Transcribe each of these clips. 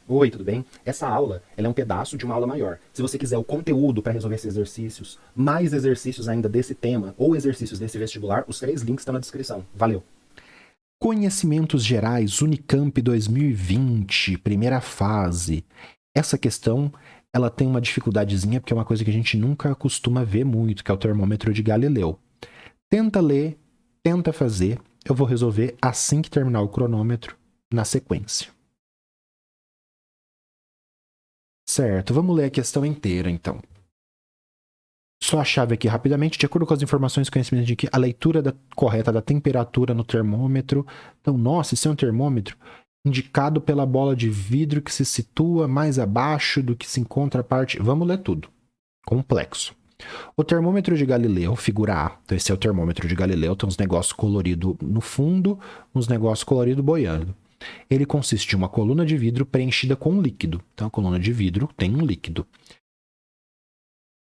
Oi, tudo bem? Essa aula, ela é um pedaço de uma aula maior. Se você quiser o conteúdo para resolver esses exercícios, mais exercícios ainda desse tema ou exercícios desse vestibular, os 3 links estão na descrição. Valeu! Conhecimentos Gerais Unicamp 2020, primeira fase. Essa questão, ela tem uma dificuldadezinha porque é uma coisa que a gente nunca costuma ver muito, que é o termômetro de Galileu. Tenta ler, tenta fazer. Eu vou resolver assim que terminar o cronômetro, na sequência. Certo, vamos ler a questão inteira, então. Só a chave aqui rapidamente, de acordo com as informações e conhecimentos de que a leitura correta da temperatura no termômetro. Então, nossa, isso é um termômetro indicado pela bola de vidro que se situa mais abaixo do que se encontra a parte. Vamos ler tudo. Complexo. O termômetro de Galileu, figura A. Então, esse é o termômetro de Galileu. Tem uns negócios coloridos no fundo, uns negócios coloridos boiando. Ele consiste de uma coluna de vidro preenchida com um líquido. Então, a coluna de vidro tem um líquido.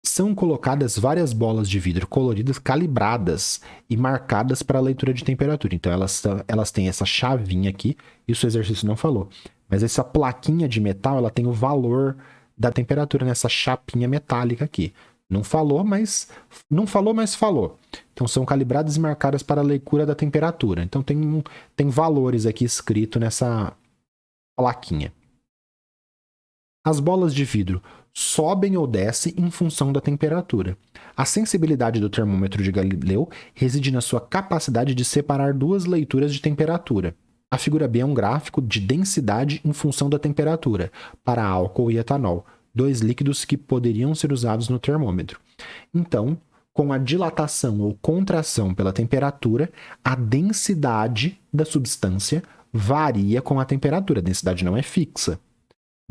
São colocadas várias bolas de vidro coloridas, calibradas e marcadas para a leitura de temperatura. Então, elas têm essa chavinha aqui. Isso o exercício não falou. Mas essa plaquinha de metal, ela tem o valor da temperatura nessa chapinha metálica aqui. Não falou, mas falou. Então, são calibradas e marcadas para a leitura da temperatura. Então, tem valores aqui escrito nessa plaquinha. As bolas de vidro sobem ou descem em função da temperatura. A sensibilidade do termômetro de Galileu reside na sua capacidade de separar duas leituras de temperatura. A figura B é um gráfico de densidade em função da temperatura, para álcool e etanol, dois líquidos que poderiam ser usados no termômetro. Então, com a dilatação ou contração pela temperatura, a densidade da substância varia com a temperatura. A densidade não é fixa.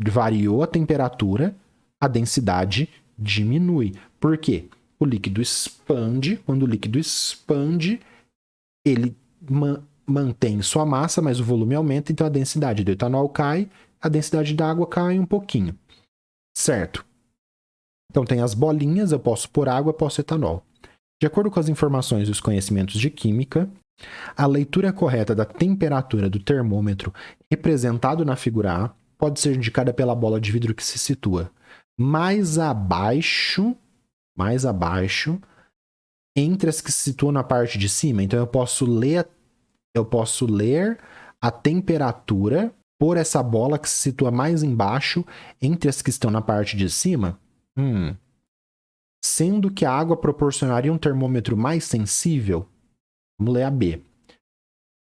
Variou a temperatura, a densidade diminui. Por quê? O líquido expande. Quando o líquido expande, ele mantém sua massa, mas o volume aumenta, então a densidade do etanol cai, a densidade da água cai um pouquinho. Certo? Então tem as bolinhas, eu posso pôr água, posso etanol. De acordo com as informações e os conhecimentos de química, a leitura correta da temperatura do termômetro representado na figura A pode ser indicada pela bola de vidro que se situa mais abaixo, entre as que se situam na parte de cima. Então eu posso ler a temperatura por essa bola que se situa mais embaixo entre as que estão na parte de cima. Sendo que a água proporcionaria um termômetro mais sensível. Vamos ler a B.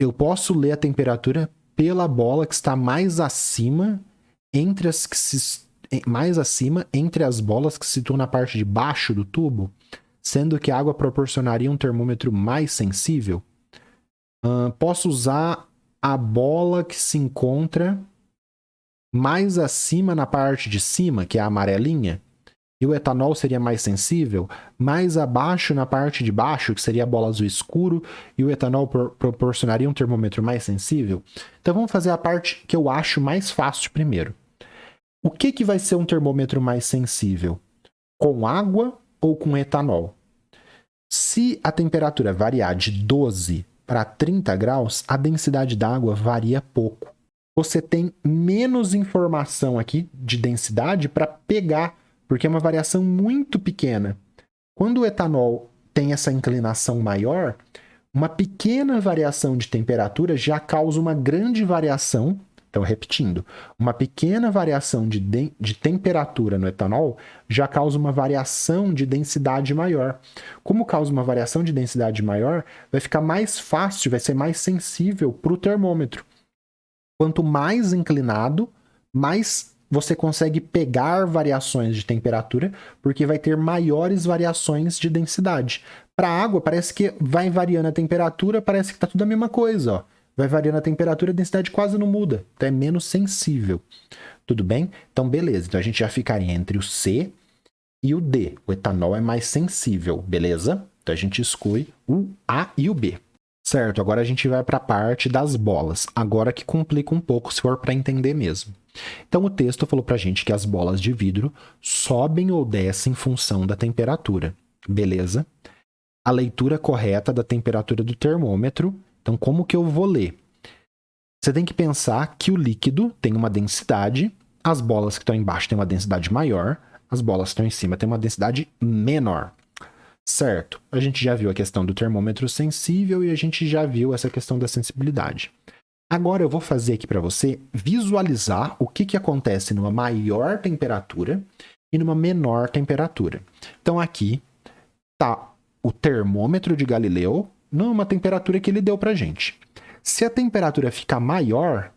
Eu posso ler a temperatura pela bola que está mais acima entre as bolas que se situam na parte de baixo do tubo, sendo que a água proporcionaria um termômetro mais sensível. Posso usar a bola que se encontra mais acima na parte de cima, que é a amarelinha, e o etanol seria mais sensível, mais abaixo na parte de baixo, que seria a bola azul escuro, e o etanol proporcionaria um termômetro mais sensível. Então vamos fazer a parte que eu acho mais fácil primeiro. O que vai ser um termômetro mais sensível? Com água ou com etanol? Se a temperatura variar de 12 para 30 graus, a densidade da água varia pouco. Você tem menos informação aqui de densidade para pegar, porque é uma variação muito pequena. Quando o etanol tem essa inclinação maior, uma pequena variação de temperatura já causa uma grande variação. Então, repetindo, uma pequena variação de temperatura no etanol já causa uma variação de densidade maior. Como causa uma variação de densidade maior, vai ficar mais fácil, vai ser mais sensível para o termômetro. Quanto mais inclinado, mais você consegue pegar variações de temperatura, porque vai ter maiores variações de densidade. Para a água, parece que vai variando a temperatura, parece que está tudo a mesma coisa, ó. Vai variando a temperatura, a densidade quase não muda. Então é menos sensível. Tudo bem? Então, beleza. Então a gente já ficaria entre o C e o D. O etanol é mais sensível, beleza? Então a gente exclui o A e o B. Certo, agora a gente vai para a parte das bolas. Agora que complica um pouco, se for para entender mesmo. Então o texto falou para a gente que as bolas de vidro sobem ou descem em função da temperatura. Beleza? A leitura correta da temperatura do termômetro. Então, como que eu vou ler? Você tem que pensar que o líquido tem uma densidade, as bolas que estão embaixo têm uma densidade maior, as bolas que estão em cima têm uma densidade menor. Certo, a gente já viu a questão do termômetro sensível e a gente já viu essa questão da sensibilidade. Agora eu vou fazer aqui para você visualizar o que acontece numa maior temperatura e numa menor temperatura. Então aqui está o termômetro de Galileu numa temperatura que ele deu para a gente. Se a temperatura ficar maior,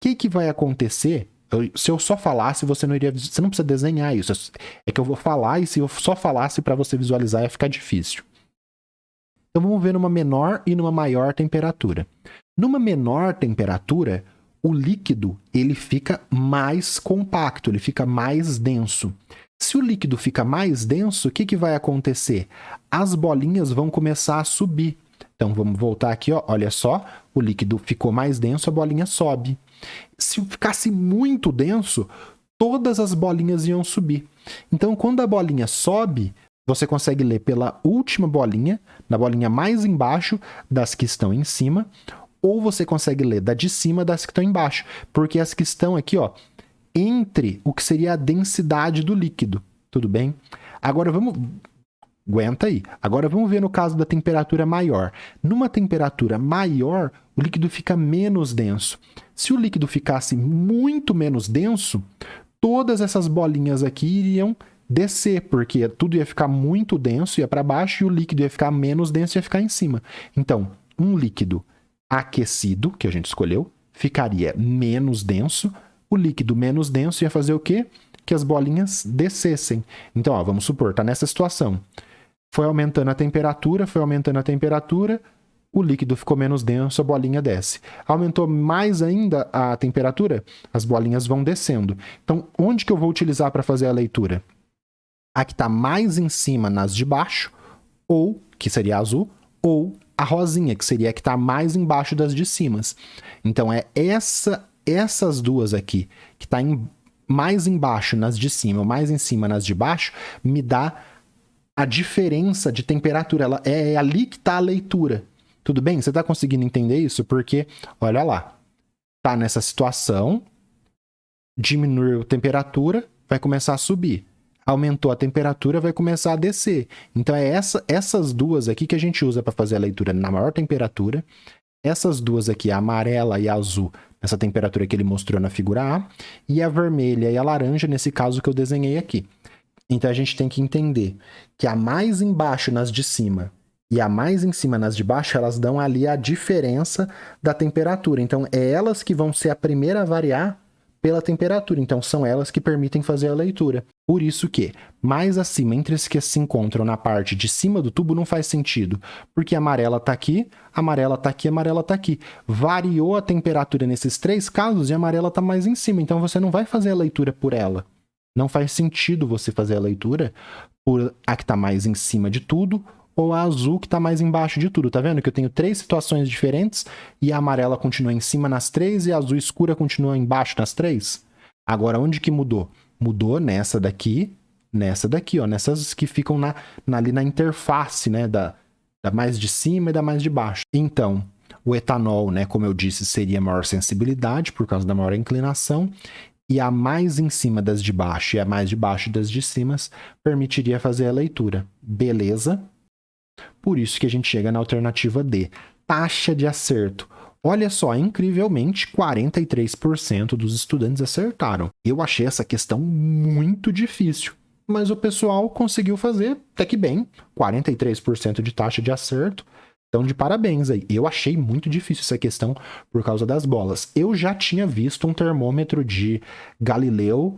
o que vai acontecer? Se eu só falasse, você não precisa desenhar isso. É que eu vou falar e se eu só falasse para você visualizar ia ficar difícil. Então vamos ver numa menor e numa maior temperatura. Numa menor temperatura, o líquido ele fica mais compacto, ele fica mais denso. Se o líquido fica mais denso, o que vai acontecer? As bolinhas vão começar a subir. Então vamos voltar aqui, ó. Olha só, o líquido ficou mais denso, a bolinha sobe. Se ficasse muito denso, todas as bolinhas iam subir. Então, quando a bolinha sobe, você consegue ler pela última bolinha, na bolinha mais embaixo das que estão em cima, ou você consegue ler da de cima das que estão embaixo, porque as que estão aqui, ó, entre o que seria a densidade do líquido. Tudo bem? Agora aguenta aí. Agora vamos ver no caso da temperatura maior. Numa temperatura maior, o líquido fica menos denso. Se o líquido ficasse muito menos denso, todas essas bolinhas aqui iriam descer, porque tudo ia ficar muito denso, ia para baixo, e o líquido ia ficar menos denso e ia ficar em cima. Então, um líquido aquecido, que a gente escolheu, ficaria menos denso. O líquido menos denso ia fazer o quê? Que as bolinhas descessem. Então, ó, vamos supor, tá nessa situação. Foi aumentando a temperatura, o líquido ficou menos denso, a bolinha desce. Aumentou mais ainda a temperatura, as bolinhas vão descendo. Então, onde que eu vou utilizar para fazer a leitura? A que está mais em cima nas de baixo, ou, que seria azul, ou a rosinha, que seria a que está mais embaixo das de cima. Então, é essas duas aqui, que está mais embaixo nas de cima, ou mais em cima nas de baixo, me dá a diferença de temperatura. É ali que está a leitura. Tudo bem? Você está conseguindo entender isso? Porque, olha lá, está nessa situação, diminuiu a temperatura, vai começar a subir. Aumentou a temperatura, vai começar a descer. Então, é essas duas aqui que a gente usa para fazer a leitura na maior temperatura. Essas duas aqui, a amarela e a azul, nessa temperatura que ele mostrou na figura A, e a vermelha e a laranja, nesse caso que eu desenhei aqui. Então, a gente tem que entender que a mais embaixo nas de cima e a mais em cima nas de baixo, elas dão ali a diferença da temperatura. Então, é elas que vão ser a primeira a variar pela temperatura. Então, são elas que permitem fazer a leitura. Por isso que, mais acima, entre as que se encontram na parte de cima do tubo, não faz sentido. Porque a amarela está aqui, a amarela está aqui, a amarela está aqui. Variou a temperatura nesses três casos e a amarela está mais em cima. Então, você não vai fazer a leitura por ela. Não faz sentido você fazer a leitura por a que está mais em cima de tudo ou a azul que está mais embaixo de tudo. Tá vendo que eu tenho três situações diferentes e a amarela continua em cima nas três e a azul escura continua embaixo nas três? Agora, onde que mudou? Mudou nessa daqui, ó, nessas que ficam ali na interface, né, da mais de cima e da mais de baixo. Então, o etanol, né, como eu disse, seria maior sensibilidade por causa da maior inclinação. E a mais em cima das de baixo e a mais de baixo das de cima permitiria fazer a leitura. Beleza? Por isso que a gente chega na alternativa D. Taxa de acerto. Olha só, incrivelmente, 43% dos estudantes acertaram. Eu achei essa questão muito difícil, mas o pessoal conseguiu fazer até que bem. 43% de taxa de acerto. Então, de parabéns aí. Eu achei muito difícil essa questão por causa das bolas. Eu já tinha visto um termômetro de Galileu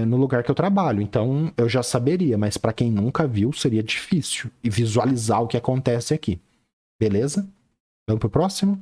no lugar que eu trabalho, então eu já saberia, mas para quem nunca viu, seria difícil e visualizar o que acontece aqui. Beleza? Vamos pro próximo?